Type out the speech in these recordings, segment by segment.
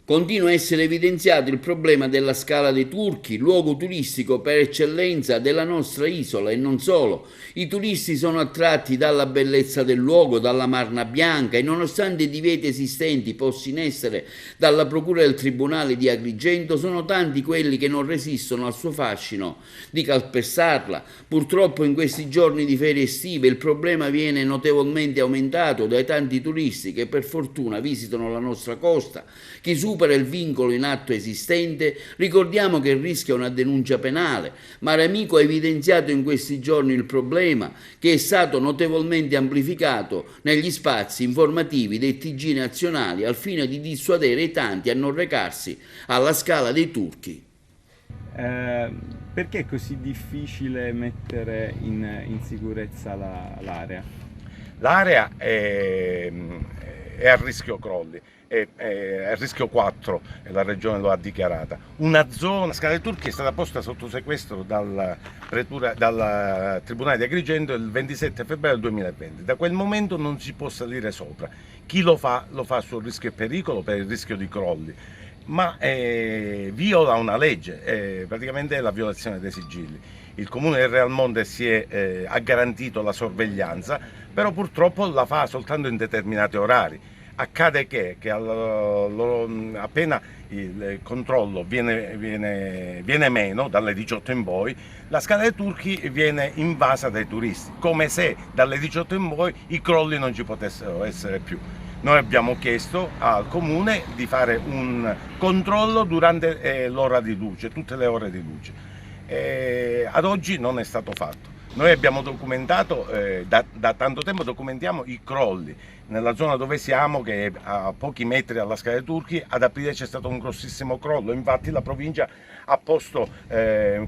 Continua a essere evidenziato il problema della Scala dei Turchi, luogo turistico per eccellenza della nostra isola e non solo. I turisti sono attratti dalla bellezza del luogo, dalla marna bianca e nonostante i divieti esistenti posti in essere dalla Procura del Tribunale di Agrigento, sono tanti quelli che non resistono al suo fascino di calpestarla. Purtroppo in questi giorni di ferie estive il problema viene notevolmente aumentato dai tanti turisti che per fortuna visitano la nostra costa. Chi supera il vincolo in atto esistente, ricordiamo che rischia una denuncia penale. Mare Amico ha evidenziato in questi giorni il problema che è stato notevolmente amplificato negli spazi informativi dei TG nazionali al fine di dissuadere i tanti a non recarsi alla Scala dei Turchi. Perché è così difficile mettere in sicurezza l'area? L'area è a rischio crolli, è a rischio 4, e la regione lo ha dichiarata. Una zona, Scala dei Turchi, è stata posta sotto sequestro dal Tribunale di Agrigento il 27 febbraio 2020. Da quel momento non si può salire sopra. Chi lo fa sul rischio e pericolo, per il rischio di crolli, ma viola una legge, praticamente è la violazione dei sigilli. Il comune del Real Monte ha garantito la sorveglianza, però purtroppo la fa soltanto in determinati orari. Accade che appena il controllo viene meno, dalle 18 in poi, la Scala dei Turchi viene invasa dai turisti, come se dalle 18 in poi i crolli non ci potessero essere più. Noi abbiamo chiesto al comune di fare un controllo durante l'ora di luce, tutte le ore di luce. Ad oggi non è stato fatto. Noi abbiamo documentato, da tanto tempo documentiamo i crolli. Nella zona dove siamo, che è a pochi metri dalla Scala dei Turchi, ad aprile c'è stato un grossissimo crollo. Infatti la provincia ha posto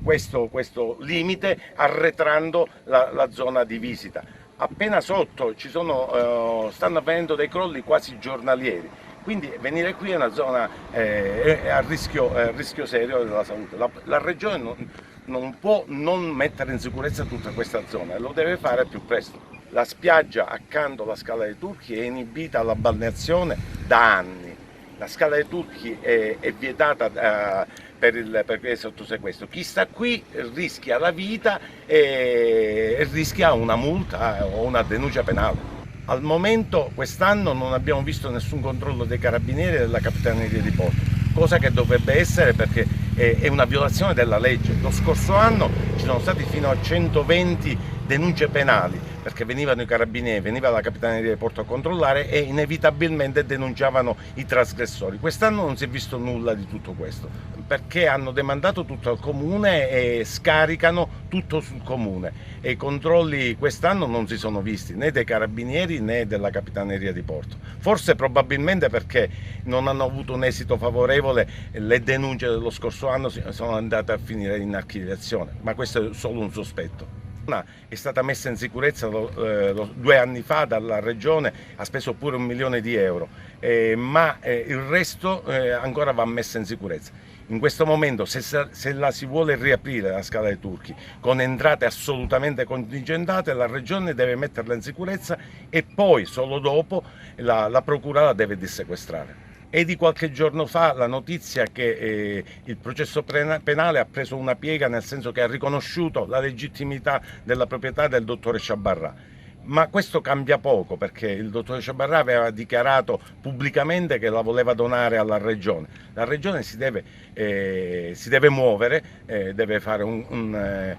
questo limite arretrando la zona di visita. Appena sotto stanno avvenendo dei crolli quasi giornalieri. Quindi venire qui è una zona a rischio serio della salute. La regione non può non mettere in sicurezza tutta questa zona e lo deve fare più presto. La spiaggia accanto alla Scala dei Turchi è inibita alla balneazione da anni. La Scala dei Turchi è vietata perché è sotto sequestro. Chi sta qui rischia la vita e rischia una multa o una denuncia penale. Al momento quest'anno non abbiamo visto nessun controllo dei carabinieri e della Capitaneria di Porto, cosa che dovrebbe essere perché è una violazione della legge. Lo scorso anno ci sono stati fino a 120 denunce penali perché venivano i carabinieri, veniva la Capitaneria di Porto a controllare e inevitabilmente denunciavano i trasgressori. Quest'anno non si è visto nulla di tutto questo perché hanno demandato tutto al comune e scaricano tutto sul comune e i controlli quest'anno non si sono visti né dei carabinieri né della Capitaneria di Porto. Forse probabilmente perché non hanno avuto un esito favorevole, le denunce dello scorso anno sono andate a finire in archiviazione, ma questo è solo un sospetto. È stata messa in sicurezza 2 anni fa dalla regione, ha speso pure 1 milione di euro, ma il resto ancora va messa in sicurezza. In questo momento se la si vuole riaprire la Scala dei Turchi con entrate assolutamente contingentate, la regione deve metterla in sicurezza e poi solo dopo la procura la deve dissequestrare. È di qualche giorno fa la notizia che il processo penale ha preso una piega, nel senso che ha riconosciuto la legittimità della proprietà del dottore Sciabarrà. Ma questo cambia poco perché il dottore Sciabarrà aveva dichiarato pubblicamente che la voleva donare alla regione. La regione si deve muovere, deve fare una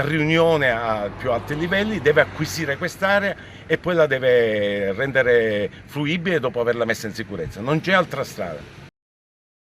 riunione a più alti livelli, deve acquisire quest'area e poi la deve rendere fruibile dopo averla messa in sicurezza. Non c'è altra strada.